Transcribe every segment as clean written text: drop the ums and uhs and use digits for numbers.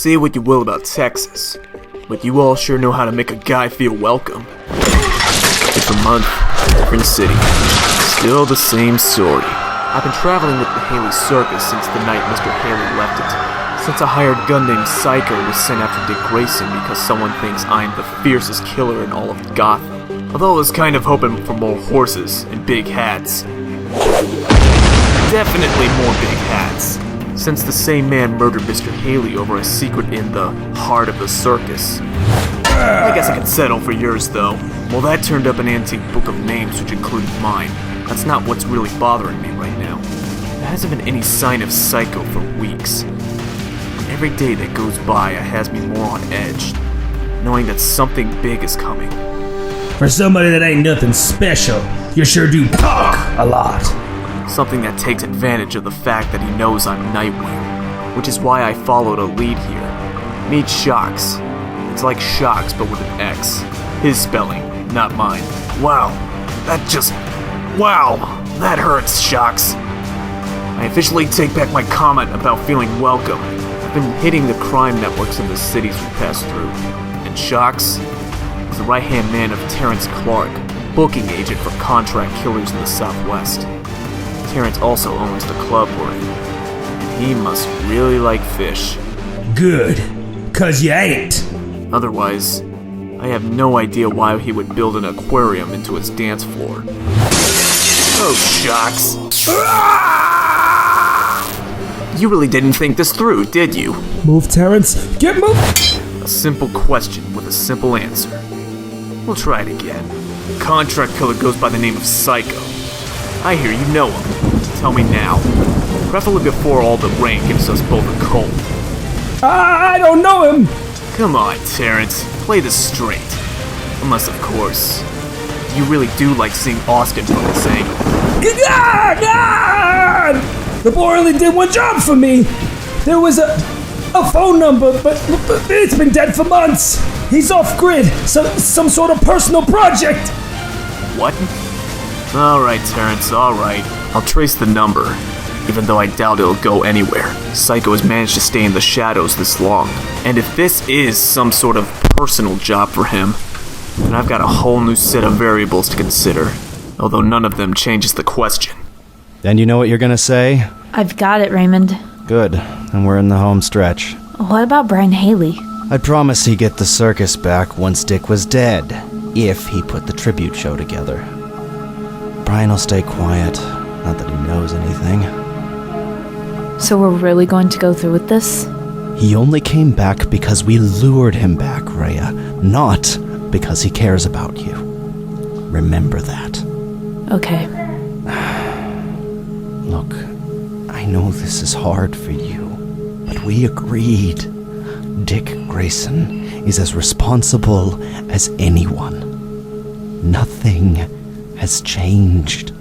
Say what you will about Texas, but you all sure know how to make a guy feel welcome. Different month, different city. Still the same story. I've been traveling with the Haley Circus since the night Mr. Haley left it. Since a hired gun named Psycho was sent after Dick Grayson because someone thinks I'm the fiercest killer in all of Gotham. Although I was kind of hoping for more horses and big hats. Definitely more big hats. Since the same man murdered Mr. Haley over a secret in the heart of the circus. I guess I could settle for yours, though. Well, that turned up an antique book of names which included mine. That's not what's really bothering me right now. There hasn't been any sign of Psycho for weeks. And every day that goes by, it has me more on edge, knowing that something big is coming. For somebody that ain't nothing special, you sure do talk a lot. Something that takes advantage of the fact that he knows I'm Nightwing, which is why I followed a lead here. Meet Shocks. It's like Shocks, but with an X. His spelling, not mine. Wow, that hurts, Shocks. I officially take back my comment about feeling welcome. I've been hitting the crime networks in the cities we pass through, and Shocks is the right-hand man of Terrence Clark, booking agent for contract killers in the Southwest. Terrence also owns the club we're in, and he must really like fish. Good, 'cause you ain't. Otherwise, I have no idea why he would build an aquarium into his dance floor. Oh, Shocks. You really didn't think this through, did you? Move, Terrence. Get moved! A simple question with a simple answer. We'll try it again. The contract killer goes by the name of Psycho. I hear you know him. Tell me now. Preferably before all the rain gives us both a cold. I don't know him! Come on, Terrence. Play this straight. Unless, of course, you really do like seeing Austin from this angle. God! The boy only did one job for me. There was a phone number, but it's been dead for months. He's off grid. Some sort of personal project. What? Alright, Terrence, alright. I'll trace the number, even though I doubt it'll go anywhere. Psycho has managed to stay in the shadows this long. And if this is some sort of personal job for him, then I've got a whole new set of variables to consider, although none of them changes the question. And you know what you're gonna say? I've got it, Raymond. Good, and we're in the home stretch. What about Brian Haley? I promised he'd get the circus back once Dick was dead, if he put the tribute show together. Brian will stay quiet, not that he knows anything. So we're really going to go through with this? He only came back because we lured him back, Rhea, not because he cares about you. Remember that. Okay. Look, I know this is hard for you, but we agreed. Dick Grayson is as responsible as anyone. Nothing has changed.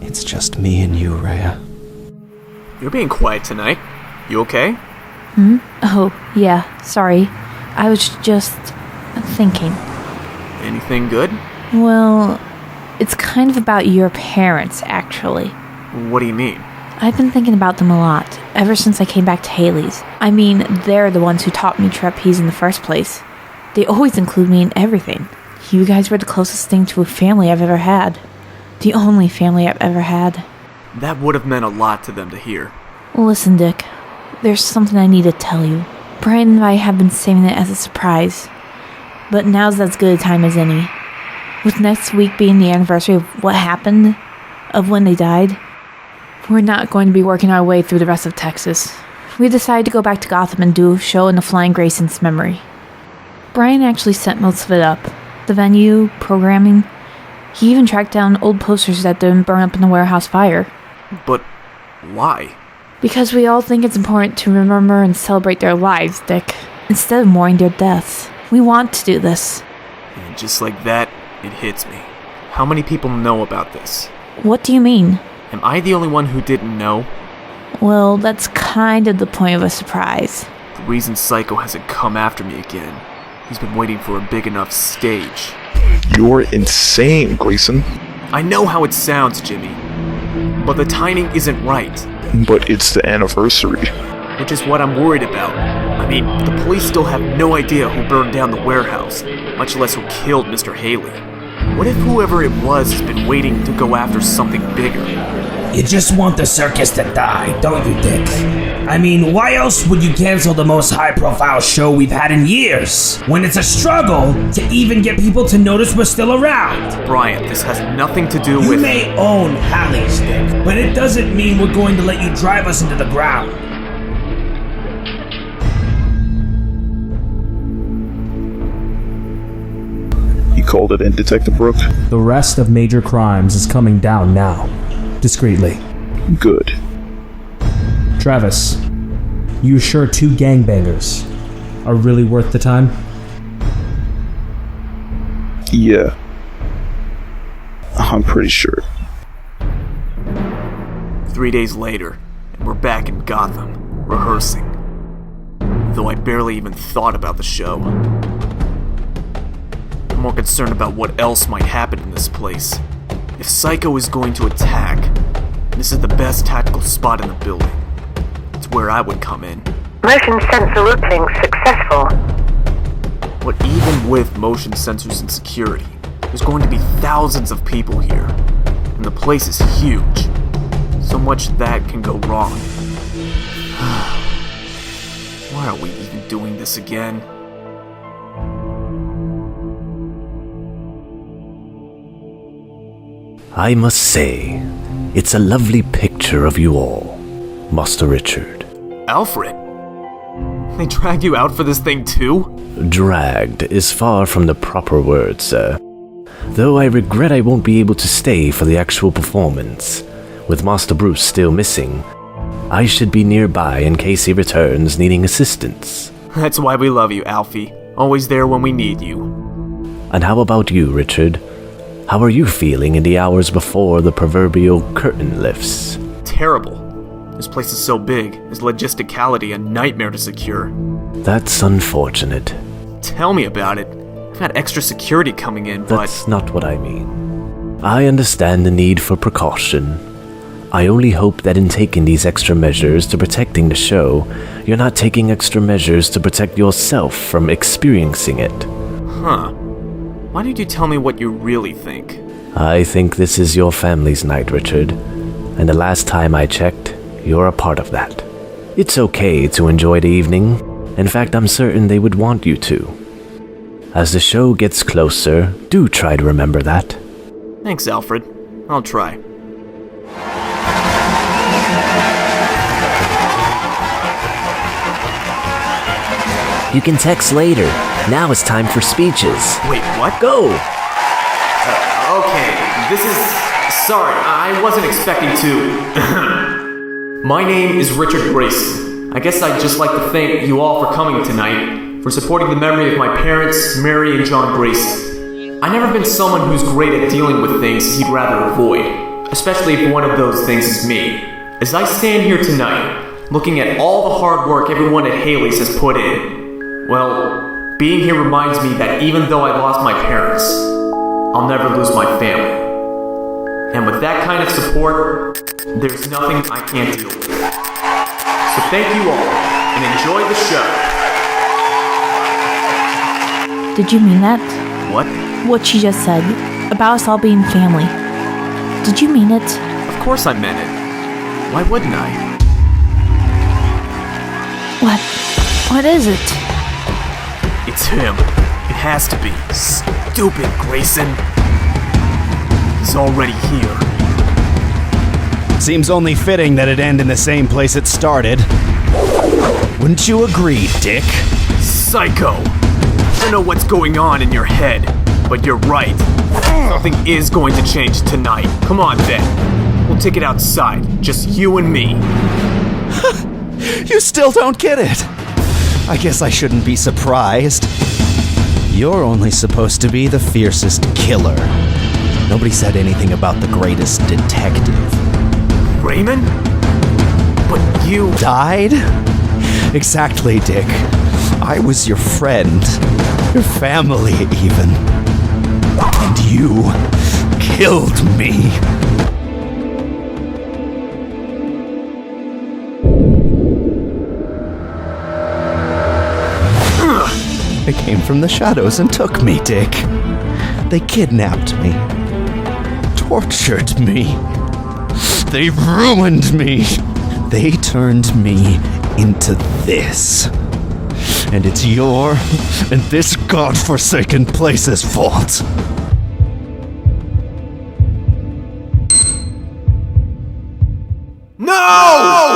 It's just me and you, Rhea. You're being quiet tonight. You okay? Oh, yeah, sorry. I was just thinking. Anything good? Well, it's kind of about your parents, actually. What do you mean? I've been thinking about them a lot, ever since I came back to Haley's. I mean, they're the ones who taught me trapeze in the first place. They always include me in everything. You guys were the closest thing to a family I've ever had. The only family I've ever had. That would have meant a lot to them to hear. Listen, Dick. There's something I need to tell you. Brian and I have been saving it as a surprise. But now's as good a time as any. With next week being the anniversary of what happened, of when they died, we're not going to be working our way through the rest of Texas. We decided to go back to Gotham and do a show in the Flying Grayson's memory. Brian actually set most of it up. The venue, programming. He even tracked down old posters that didn't burn up in the warehouse fire. But why? Because we all think it's important to remember and celebrate their lives, Dick, instead of mourning their deaths. We want to do this. And just like that, it hits me. How many people know about this? What do you mean? Am I the only one who didn't know? Well, that's kind of the point of a surprise. The reason Psycho hasn't come after me again. He's been waiting for a big enough stage. You're insane, Grayson. I know how it sounds, Jimmy. But the timing isn't right. But it's the anniversary. which is what I'm worried about. I mean, the police still have no idea who burned down the warehouse, much less who killed Mr. Haley. What if whoever it was has been waiting to go after something bigger? You just want the circus to die, don't you, Dick? I mean, why else would you cancel the most high-profile show we've had in years, when it's a struggle to even get people to notice we're still around? Brian, this has nothing to do You with... may own Hallie's, Dick, but it doesn't mean we're going to let you drive us into the ground. You called it in, Detective Brooke? The rest of Major Crimes is coming down now, discreetly. Good. Travis, you sure 2 gangbangers are really worth the time? Yeah. I'm pretty sure. 3 days later, and we're back in Gotham, rehearsing. Though I barely even thought about the show. I'm more concerned about what else might happen in this place. If Psycho is going to attack, this is the best tactical spot in the building. It's where I would come in. Motion sensor looping successful. But even with motion sensors and security, there's going to be thousands of people here. And the place is huge. So much that can go wrong. Why are we even doing this again? I must say, it's a lovely picture of you all, Master Richard. Alfred? They drag you out for this thing too? Dragged is far from the proper word, sir. Though I regret I won't be able to stay for the actual performance. With Master Bruce still missing, I should be nearby in case he returns needing assistance. That's why we love you, Alfie. Always there when we need you. And how about you, Richard? How are you feeling in the hours before the proverbial curtain lifts? Terrible. This place is so big, his logisticality a nightmare to secure. That's unfortunate. Tell me about it. I've got extra security coming in, but... That's not what I mean. I understand the need for precaution. I only hope that in taking these extra measures to protecting the show, you're not taking extra measures to protect yourself from experiencing it. Huh. Why did you tell me what you really think? I think this is your family's night, Richard. And the last time I checked, you're a part of that. It's okay to enjoy the evening. In fact, I'm certain they would want you to. As the show gets closer, do try to remember that. Thanks, Alfred. I'll try. You can text later. Now it's time for speeches. Wait, what? Go! Okay, this is... Sorry, I wasn't expecting to... My name is Richard Grayson. I guess I'd just like to thank you all for coming tonight, for supporting the memory of my parents, Mary and John Grayson. I've never been someone who's great at dealing with things he'd rather avoid, especially if one of those things is me. As I stand here tonight, looking at all the hard work everyone at Haley's has put in, well, being here reminds me that even though I lost my parents, I'll never lose my family. And with that kind of support, there's nothing I can't deal with. So thank you all, and enjoy the show. Did you mean that? What? What she just said, about us all being family. Did you mean it? Of course I meant it. Why wouldn't I? What is it? It's him. It has to be. Stupid Grayson. He's already here. Seems only fitting that it end in the same place it started. Wouldn't you agree, Dick? Psycho! I don't know what's going on in your head, but you're right. Something is going to change tonight. Come on, then. We'll take it outside. Just you and me. You still don't get it. I guess I shouldn't be surprised. You're only supposed to be the fiercest killer. Nobody said anything about the greatest detective. Raymond? But you... Died? Exactly, Dick. I was your friend. Your family, even. And you killed me. They came from the shadows and took me, Dick. They kidnapped me. Tortured me. They ruined me. They turned me into this. And it's your and this godforsaken place's fault. No!